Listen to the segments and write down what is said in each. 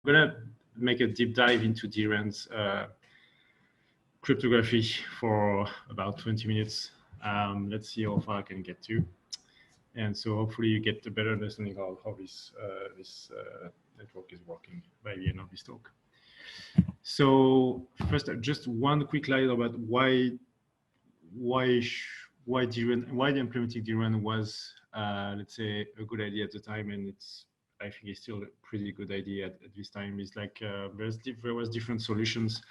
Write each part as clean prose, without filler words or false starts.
gonna make a deep dive into Drand's cryptography for about 20 minutes. Let's see how far I can get to. And so hopefully you get a better understanding of how this network is working by the end of this talk. So first, just one quick slide about why the implementing Drand was, let's say, a good idea at the time, and I think it's still a pretty good idea at this time. Is like there was different solutions,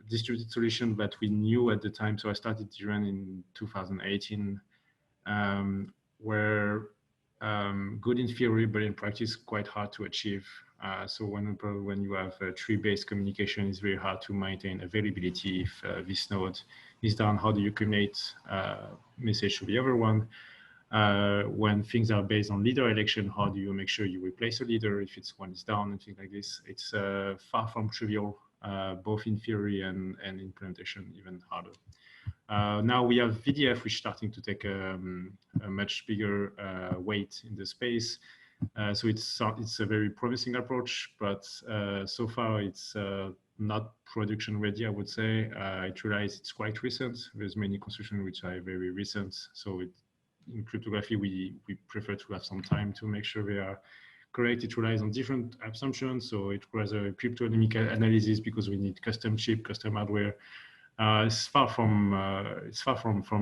distributed solution that we knew at the time. So I started Drand in 2018, were good in theory, but in practice quite hard to achieve. So when you have tree-based communication, it's very hard to maintain availability. If this node is down, how do you communicate message to the other one? When things are based on leader election, how do you make sure you replace a leader if one is down and things like this? It's far from trivial, both in theory and implementation, even harder. Now we have VDF, which is starting to take a much bigger weight in the space. So it's a very promising approach, but so far it's not production ready, I would say. I realize it's quite recent. There's many constructions which are very recent. So in cryptography, we prefer to have some time to make sure they are correct. It relies on different assumptions. So it requires a cryptonymic analysis because we need custom chip, custom hardware. It's far from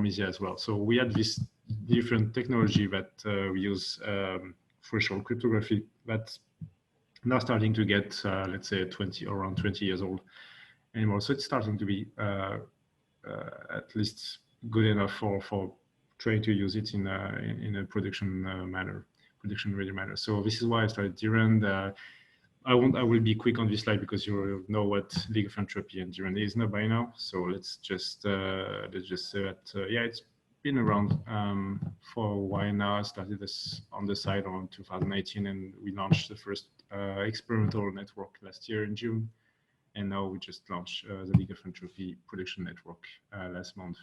easy as well. So we had this different technology that we use threshold cryptography that's now starting to get, let's say, around 20 years old anymore. So it's starting to be at least good enough for trying to use it in a production manner, production ready manner. So this is why I started Drand. I will be quick on this slide because you know what League of Entropy and Drand is now by now. So let's just say that yeah, it's been around for a while now. I started this on the side around 2018, and we launched the first experimental network last year in June, and now we just launched the League of Entropy production network last month.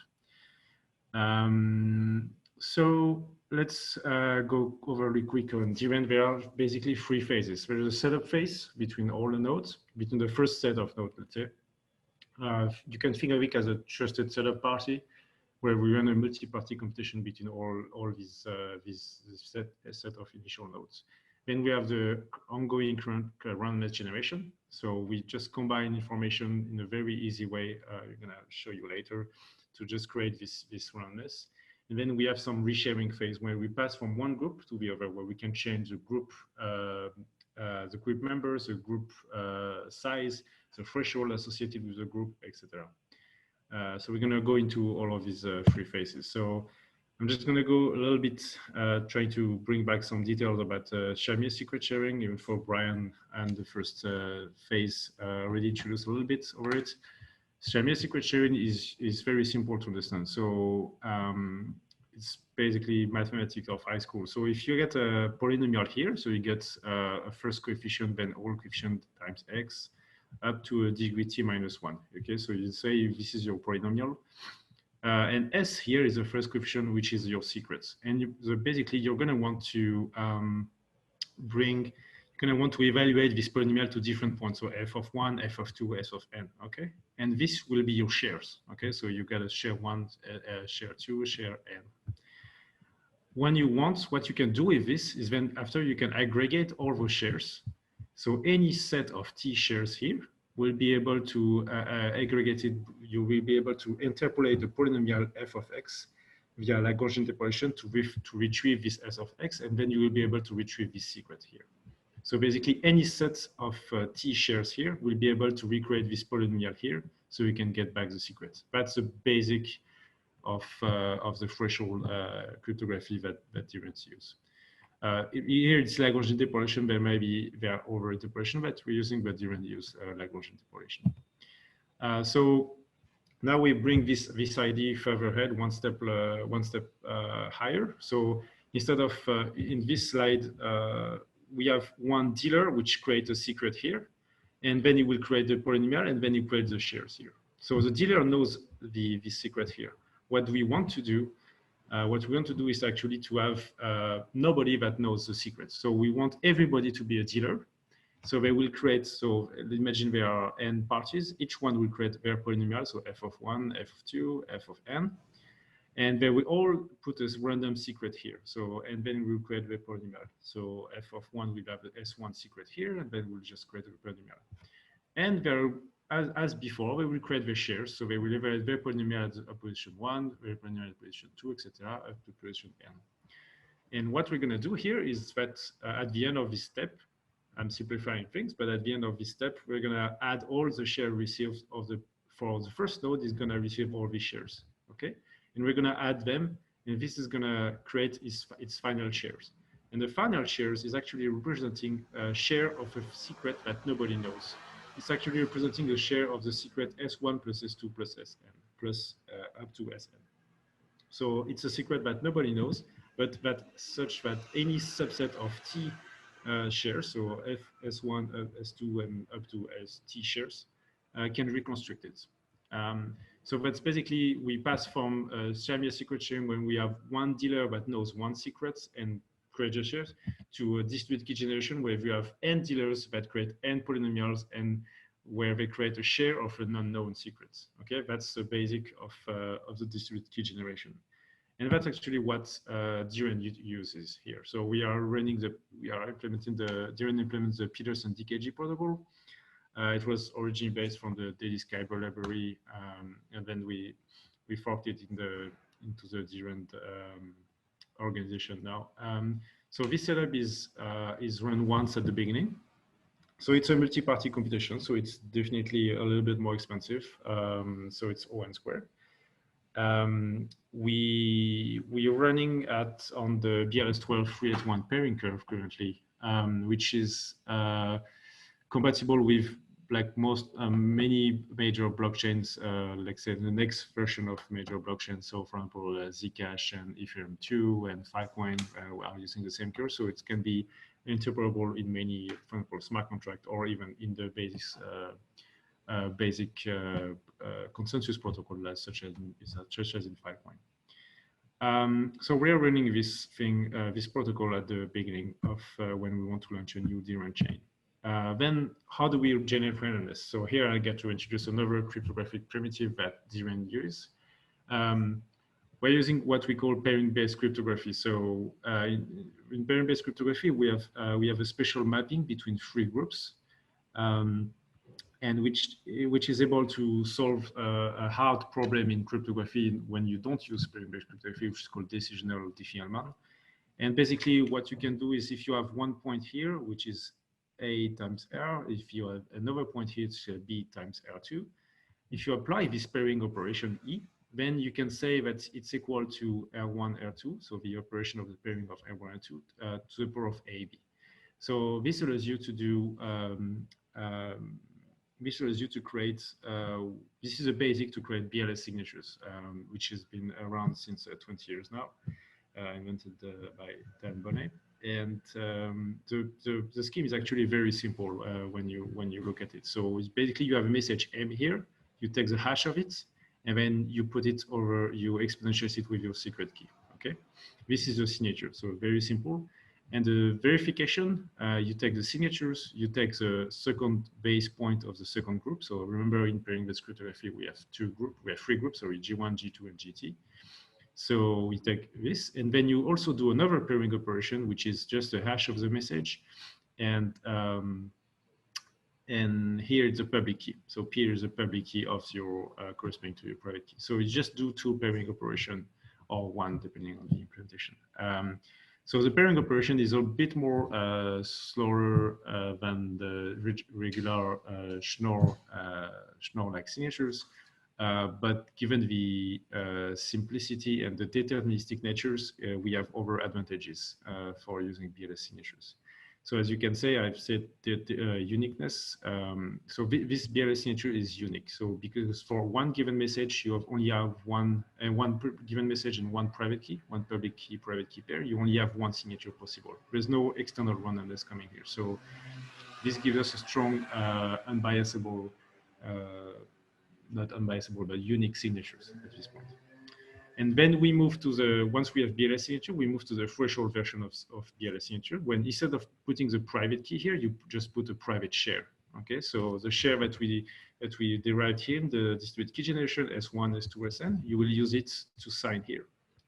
So let's go over really quick on Drand. There are basically three phases. There's a setup phase between all the nodes, between the first set of nodes, let's say. You can think of it as a trusted setup party, where we run a multi-party competition between all these set of initial nodes. Then we have the ongoing current randomness generation. So we just combine information in a very easy way. I'm gonna show you later to just create this randomness. And then we have some resharing phase where we pass from one group to the other, where we can change the group members, the group size, the threshold associated with the group, etc. So we're going to go into all of these three phases. So I'm just going to go a little bit, trying to bring back some details about Shamir secret sharing, even for Brian and the first phase already introduced a little bit over it. Shamir secret sharing is very simple to understand. So it's basically mathematics of high school. So if you get a polynomial here, so you get a first coefficient, then all coefficient times x, up to a degree t minus 1. Okay, so you say this is your polynomial. And s here is the first coefficient, which is your secrets. And so basically, you're going to want to evaluate this polynomial to different points. So f of 1, f of 2, s of n. Okay, and this will be your shares. Okay, so you got a share 1, share 2, share n. When you want, what you can do with this is then after you can aggregate all those shares. So any set of t shares here will be able to aggregate it. You will be able to interpolate the polynomial f of x via Lagrange interpolation to retrieve this s of x, and then you will be able to retrieve this secret here. So basically, any set of t shares here will be able to recreate this polynomial here, so we can get back the secret. That's the basic of the threshold cryptography that Drand use. Here it's Lagrange interpolation. There are over interpolation that we're using, but Drand use Lagrange interpolation. So now we bring this idea further ahead, one step higher. So instead of in this slide, we have one dealer which creates a secret here, and then he will create the polynomial, and then he creates the shares here. So the dealer knows the secret here. What we want to do is actually to have nobody that knows the secret. So we want everybody to be a dealer, So they will create, so imagine there are n parties, each one will create their polynomial, so f of 1, f of 2, f of n, and they will all put a random secret here. So, and then we'll create the polynomial. So f of 1 will have the S1 secret here, and then we'll just create a polynomial. And there, as before, we will create the shares. So they will evaluate their polynomial at position 1, their polynomial at position 2, etc., up to position n. And what we're going to do here is that at the end of this step, I'm simplifying things, but at the end of this step, we're going to add all the share received of the, for the first node is going to receive all these shares, okay? And we're going to add them, and this is going to create its final shares. And the final shares is actually representing a share of a secret that nobody knows. It's actually representing a share of the secret S1 plus S2 plus Sn, plus up to Sn. So it's a secret that nobody knows, but that such that any subset of T shares, so F, S1, S2, and up to T shares, can reconstruct it. So that's basically, we pass from Shamir secret sharing when we have one dealer that knows one secret and create the shares, to a distributed key generation where you have n dealers that create n polynomials and where they create a share of an unknown secret. Okay, that's the basic of the distributed key generation. And that's actually what Drand uses here. So we are implementing Drand implements the Peterson DKG protocol. It was originally based from the Daily Skyber library, and then we forked it into the Drand organization now. So this setup is run once at the beginning. So it's a multi-party computation, so it's definitely a little bit more expensive. So it's O(n) squared. We are running on the BRS-12 381 pairing curve currently, which is compatible with like many major blockchains, like say the next version of major blockchains. So for example, Zcash and Ethereum 2 and Filecoin are using the same curve. So it can be interpretable in many, for example, smart contract or even in the basic consensus protocol, such as in Filecoin. So we are running this protocol at the beginning of when we want to launch a new Drand chain. Then how do we generate randomness? So here I get to introduce another cryptographic primitive that Drand uses. We're using what we call pairing-based cryptography. So in pairing-based cryptography, we have a special mapping between three groups, and which is able to solve a hard problem in cryptography when you don't use pairing-based cryptography, which is called decisional diffie-Hellman. And basically, what you can do is if you have one point here, which is A times R, if you have another point here, it's B times R2. If you apply this pairing operation E, then you can say that it's equal to R1, R2, so the operation of the pairing of R1 and R2 to the power of AB. So this allows you to do this allows you to create, this is a basic to create BLS signatures, which has been around since 20 years now, invented by Dan Bonnet. And the scheme is actually very simple when you look at it. So it's basically you have a message M here, you take the hash of it, and then you put it over, you exponentialize it with your secret key, okay? This is the signature, so very simple. And the verification, you take the signatures, you take the second base point of the second group. So remember in pairing-based cryptography, we have three groups, sorry, G1, G2, and GT. So we take this, and then you also do another pairing operation, which is just a hash of the message. And here it's a public key. So P is a public key of your corresponding to your private key. So you just do two pairing operation or one, depending on the implementation. So the pairing operation is a bit more slower than the regular Schnorr-like signatures. But given the simplicity and the deterministic natures, we have other advantages for using BLS signatures. So as you can say, I've said that uniqueness. So this BLS signature is unique. So because for one given message, you only have one given message and one private key, one public key, private key pair. You only have one signature possible. There's no external randomness coming here. So this gives us a strong, unbiasable, not unbiasable, but unique signatures at this point. And then we move to the, once we have BLS signature, we move to the threshold version of BLS signature, when instead of putting the private key here, you just put a private share. Okay, so the share that we derived here in the distributed key generation, S1, S2, Sn, you will use it to sign here.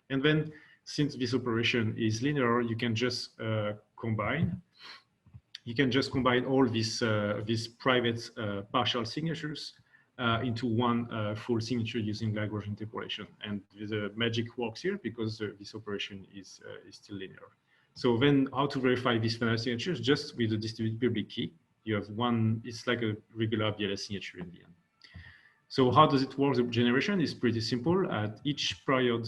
And then, since this operation is linear, you can just combine. You can just combine all these private partial signatures into one full signature using Lagrange interpolation. And the magic works here because this operation is still linear. So then how to verify these final signatures? Just with the distributed public key. You have one, it's like a regular BLS signature in the end. So how does it work? The generation is pretty simple. At each period,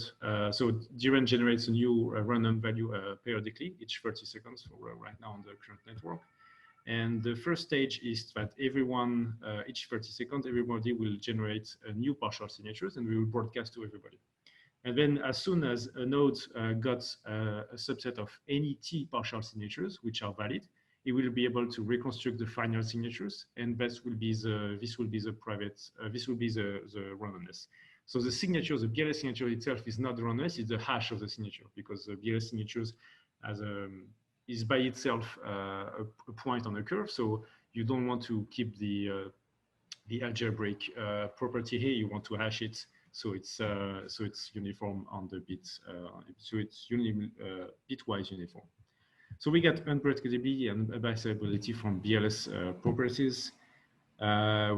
so Drand generates a new random value periodically, each 30 seconds for right now on the current network. And the first stage is that everyone, each 30 seconds, everybody will generate new partial signatures and we will broadcast to everybody. And then as soon as a node got a subset of any T partial signatures, which are valid, it will be able to reconstruct the final signatures, and this will be the private, this will be the randomness. So the signature, the BLS signature itself is not the randomness, it's the hash of the signature, because the BLS signatures is by itself a point on a curve. So you don't want to keep the algebraic property here. You want to hash it so it's uniform on the bits. So it's bitwise uniform. So we get unpredictability and unbiasability from BLS properties.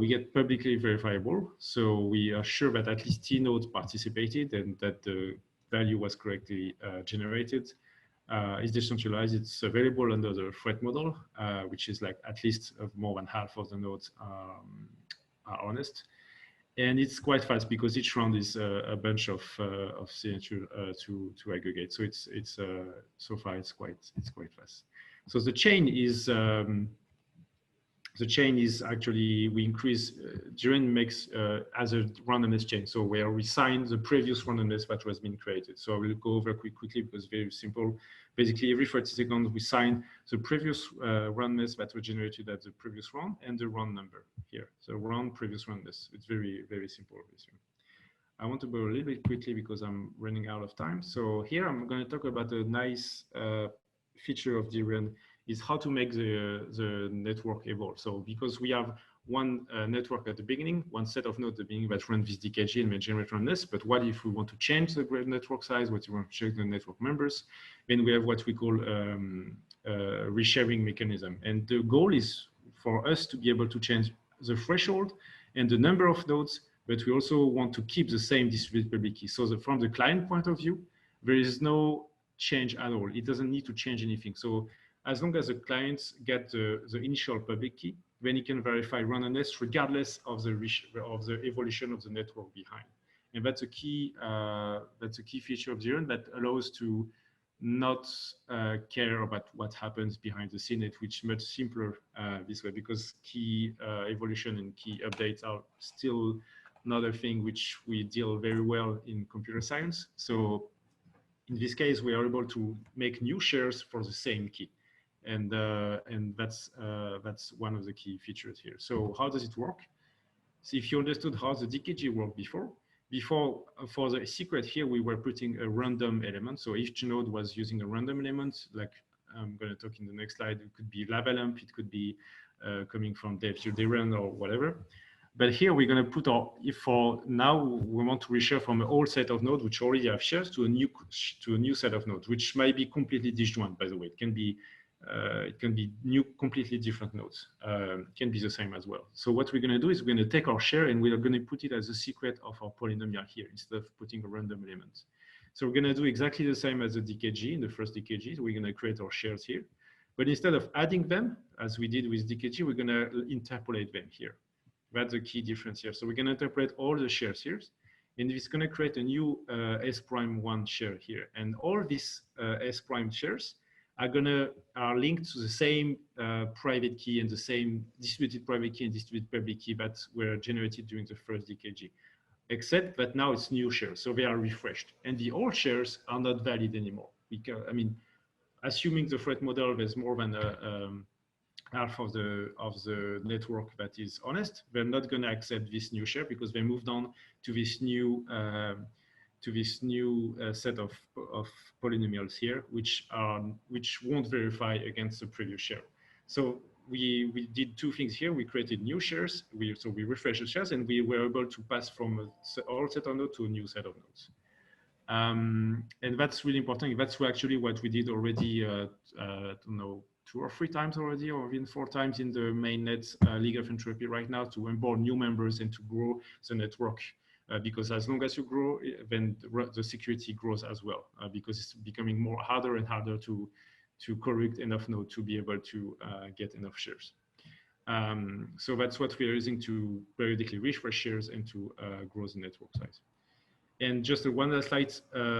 We get publicly verifiable. So we are sure that at least T nodes participated and that the value was correctly generated. It's decentralized. It's available under the threat model, which is like at least more than half of the nodes are honest. And it's quite fast because each round is a bunch of signature to aggregate. So it's so far it's quite fast. So the chain is actually, we increase, Drand makes as a randomness chain. So where we sign the previous randomness that was being created. So I will go over quickly because it's very simple. Basically every 30 seconds we sign the previous randomness that was generated at the previous round and the round number here. So round previous randomness. It's very, very simple. I want to go a little bit quickly because I'm running out of time. So here I'm going to talk about a nice feature of Drand is how to make the network evolve. So because we have one network at the beginning, one set of nodes at the beginning that run this DKG and may generate randomness, but what if we want to change the network size, what if we want to change the network members? Then we have what we call resharing mechanism. And the goal is for us to be able to change the threshold and the number of nodes, but we also want to keep the same distributed public key. So from the client point of view, there is no change at all. It doesn't need to change anything. So as long as the clients get the initial public key, then it can verify randomness regardless of the evolution of the network behind. And that's a key feature of Drand that allows to not care about what happens behind the scene, which is much simpler this way, because key evolution and key updates are still another thing which we deal very well in computer science. So in this case, we are able to make new shares for the same key. And that's one of the key features here. So how does it work? So if you understood how the DKG worked before for the secret here, we were putting a random element. So each node was using a random element, like I'm going to talk in the next slide. It could be lava lamp, it could be coming from Drand or whatever. But here we're going to put for now we want to reshare from an old set of nodes which already have shares to a new set of nodes, which might be completely disjoint, by the way. It can be new, completely different nodes. It can be the same as well. So what we're going to do is we're going to take our share and we are going to put it as a secret of our polynomial here instead of putting a random element. So we're going to do exactly the same as the DKG in the first DKG. So we're going to create our shares here. But instead of adding them, as we did with DKG, we're going to interpolate them here. That's the key difference here. So we're going to interpolate all the shares here. And it's going to create a new S'1 share here. And all these S' shares are linked to the same private key and the same distributed private key and distributed public key that were generated during the first DKG, except that now it's new shares, so they are refreshed, and the old shares are not valid anymore. Because, I mean, assuming the threat model, there's more than half of the network that is honest, they're not going to accept this new share because they moved on to this new to this new set of polynomials here, which won't verify against the previous share. So we did two things here. We created new shares. So we refreshed the shares, and we were able to pass from an old set of nodes to a new set of nodes. And that's really important. That's actually what we did already, I don't know, 2 or 3 times already, or even 4 times in the mainnet League of Entropy right now, to onboard new members and to grow the network. Because as long as you grow, then the security grows as well, because it's becoming harder and harder to correct enough nodes to be able to get enough shares. So that's what we are using to periodically refresh shares and to grow the network size. And just one last slide,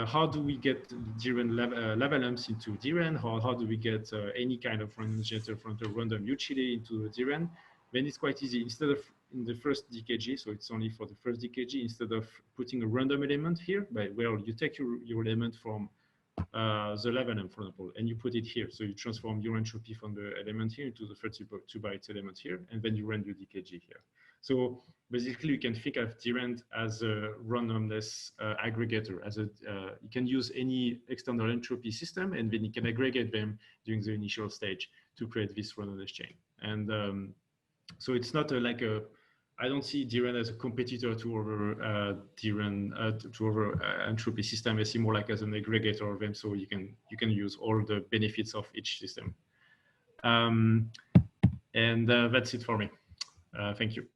how do we get Drand level amps into Drand? How do we get any kind of random generator from the random utility into Drand? Then it's quite easy. Instead of in the first DKG, so it's only for the first DKG, instead of putting a random element here, well, you take your element from the level amp, for example, and you put it here. So you transform your entropy from the element here into the 32 bytes element here, and then you run your DKG here. So basically, you can think of Drand as a randomness aggregator. You can use any external entropy system, and then you can aggregate them during the initial stage to create this randomness chain. And so it's not I don't see Drand as a competitor to other entropy system. I see more like as an aggregator of them, so you can use all the benefits of each system. And that's it for me. Thank you.